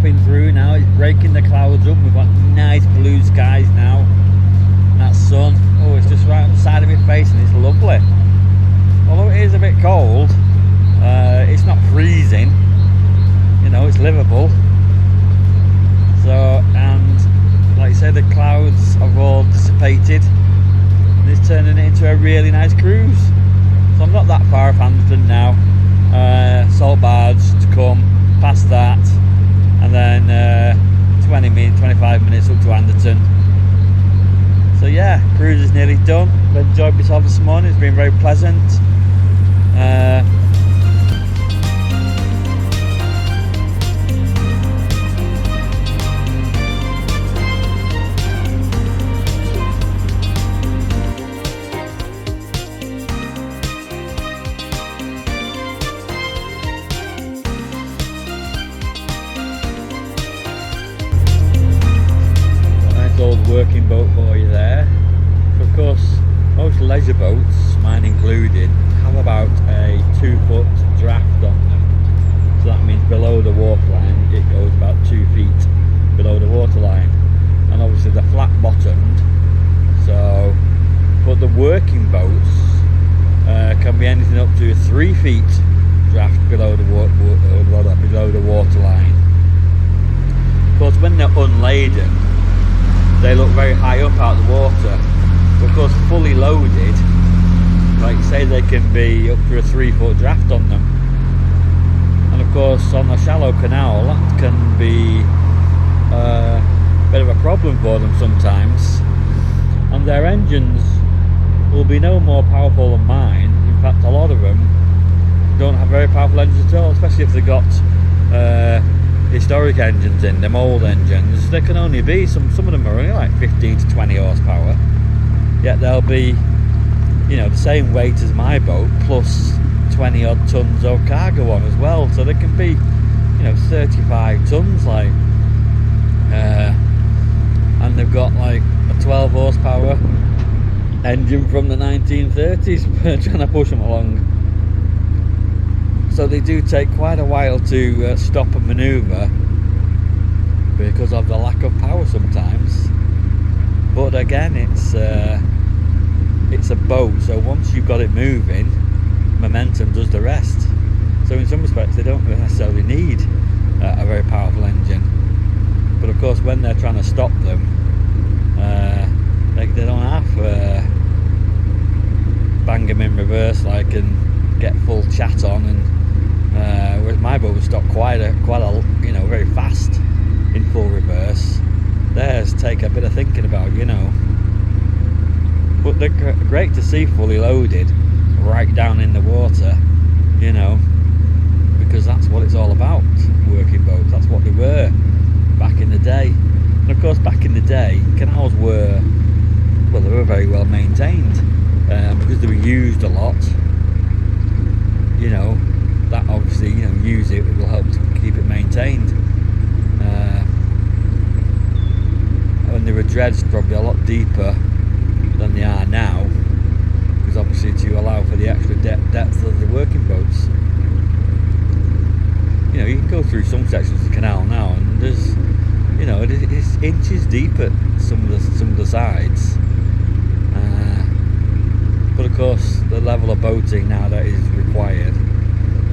popping through now. It's breaking the clouds up. We've got nice blue skies now. And that sun, oh, it's just right on the side of my face, and it's lovely. Although it is a bit cold, it's not freezing. You know, it's livable. So, and like I say, the clouds have all dissipated, and it's turning it into a really nice cruise. So I'm not that far off Anderton now. Salt barge to come, past that, and then 25 minutes up to Anderton. So yeah, cruise is nearly done. I've enjoyed myself this morning. It's been very pleasant. Old working boat for you there. Of course, most leisure boats, mine included, have about a 2-foot draft on them. So that means below the waterline it goes about 2 feet below the waterline, and obviously they're flat bottomed. So, but the working boats can be anything up to 3 feet draft below the waterline. Of course, when they're unladen, they look very high up out of the water. But of course, fully loaded, like say, they can be up to a 3-foot draft on them. And of course, on a shallow canal, that can be a bit of a problem for them sometimes. And their engines will be no more powerful than mine. In fact, a lot of them don't have very powerful engines at all, especially if they've got historic engines in them, old engines. They can only be, some of them are only like 15 to 20 horsepower, yet they'll be, you know, the same weight as my boat plus 20 odd tons of cargo on as well. So they can be, you know, 35 tons, like, and they've got like a 12 horsepower engine from the 1930s trying to push them along. So they do take quite a while to stop and manoeuvre because of the lack of power sometimes. But again, it's a boat, so once you've got it moving, momentum does the rest. So in some respects, they don't necessarily need a very powerful engine. But of course, when they're trying to stop them, they don't have bang them in reverse like and get full chat on, and whereas my boat was stopped quite a you know, very fast in full reverse. Theirs take a bit of thinking about, you know. But they're great to see fully loaded, right down in the water, you know, because that's what it's all about. Working boats, that's what they were back in the day. And of course, back in the day, canals were, well, they were very well maintained because they were used a lot. You know, that obviously, you know, use it will help to keep it maintained. When they were dredged, probably a lot deeper than they are now, because obviously to allow for the extra depth of the working boats. You know, you can go through some sections of the canal now, and there's, you know, it's inches deep at some of the sides. But of course, the level of boating now that is required,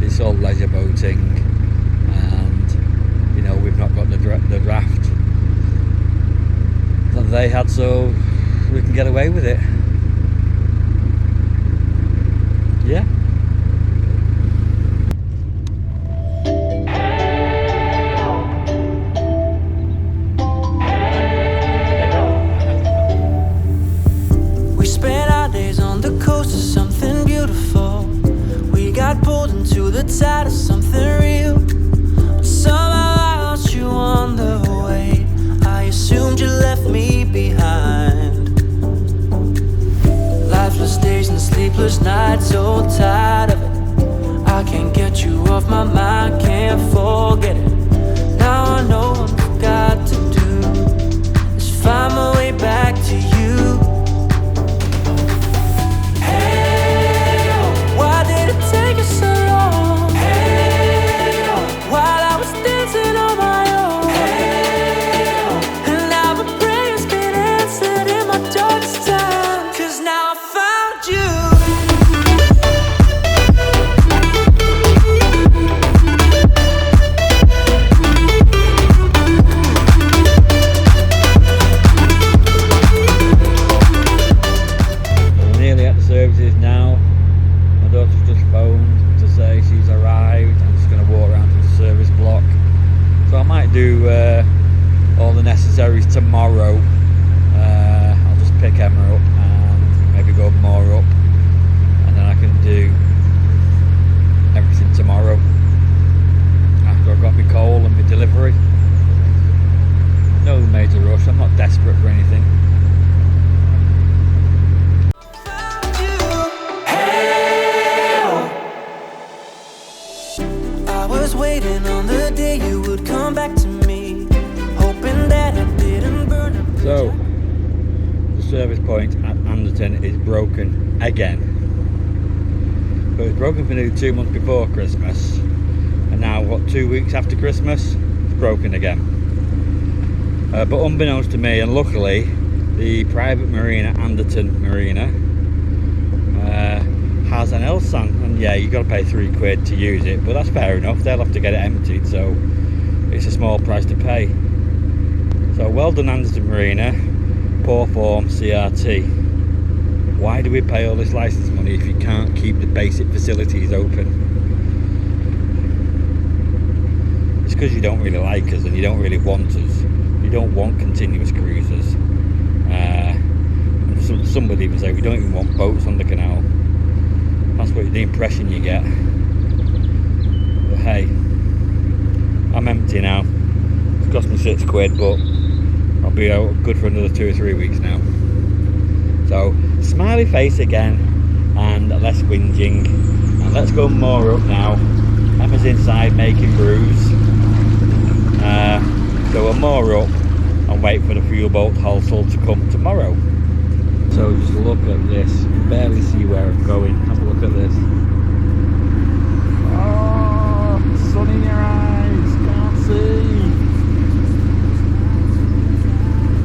it's all leisure boating, and you know, we've not got the draft that they had, so we can get away with it. Yeah. We spent our days on the coast of something beautiful. We got pulled into the tide of something real. But somehow I lost you on the way. I assumed you left me behind. Lifeless days and sleepless nights, so tired of it. I can't get you off my mind, can't forget it. Now I know what I've got to do is find my way back to you. Hey, why did it take you so long? Hey, while I was dancing on my own. tomorrow I'll just pick Emma up and maybe go more up, and then I can do everything tomorrow after I've got my coal and my delivery. No major rush, I'm not desperate for anything. I was waiting on the day you would come back to me, hoping that I didn't burn up. So, the service point at Anderton is broken again. But it was broken for nearly 2 months before Christmas, and now what, 2 weeks after Christmas, it's broken again. But unbeknownst to me, and luckily, the private marina, Anderton Marina, has an Elsan, and yeah, you got to pay £3 to use it, but that's fair enough. They'll have to get it emptied, so it's a small price to pay. So well done, Anderton Marina. Poor form CRT. Why do we pay all this license money if you can't keep the basic facilities open? It's because you don't really like us and you don't really want us. You don't want continuous cruises. Somebody even say we don't even want boats on the canal. That's what the impression you get. But hey, I'm empty now. It's cost me £6, but I'll be out good for another 2 or 3 weeks now. So smiley face again and less whinging, and let's go more up now. Emma's inside making brews, so we're more up and wait for the fuel boat household to come tomorrow. So just look at this, you can barely see where I'm going. Have a look at this. Oh, sun in your eyes, can't see.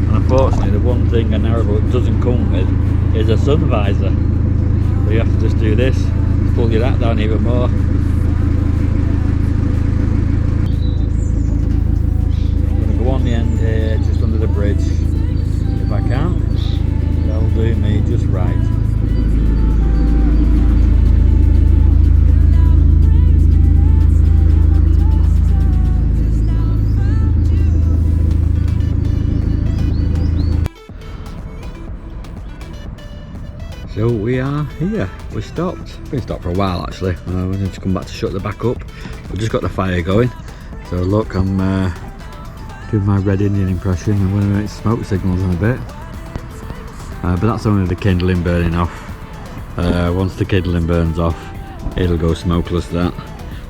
And unfortunately, the one thing a narrowboat doesn't come with is a sun visor. So you have to just do this, pull your hat down even more. I'm going to go on the end here, just under the bridge, if I can. That'll do me just right. So we are here. We stopped. Been stopped for a while actually. We need to come back to shut the back up. We've just got the fire going. So look, I'm doing my Red Indian impression. I'm going to make smoke signals in a bit. But that's only the kindling burning off. Once the kindling burns off, it'll go smokeless. That,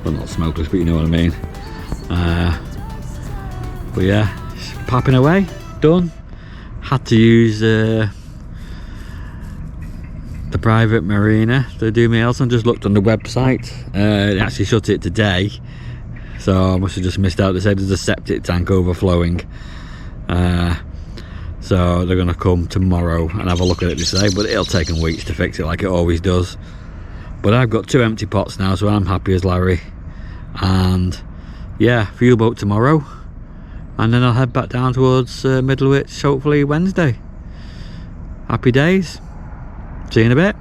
well, not smokeless, but you know what I mean. But yeah, it's popping away. Done. Had to use the private marina to do me else. I just looked on the website. It actually shut it today, so I must have just missed out. They said there's a septic tank overflowing. So they're going to come tomorrow and have a look at it today, but it'll take them weeks to fix it like it always does. But I've got 2 empty pots now, so I'm happy as Larry. And yeah, fuel boat tomorrow, and then I'll head back down towards Middlewich hopefully Wednesday. Happy days. See you in a bit.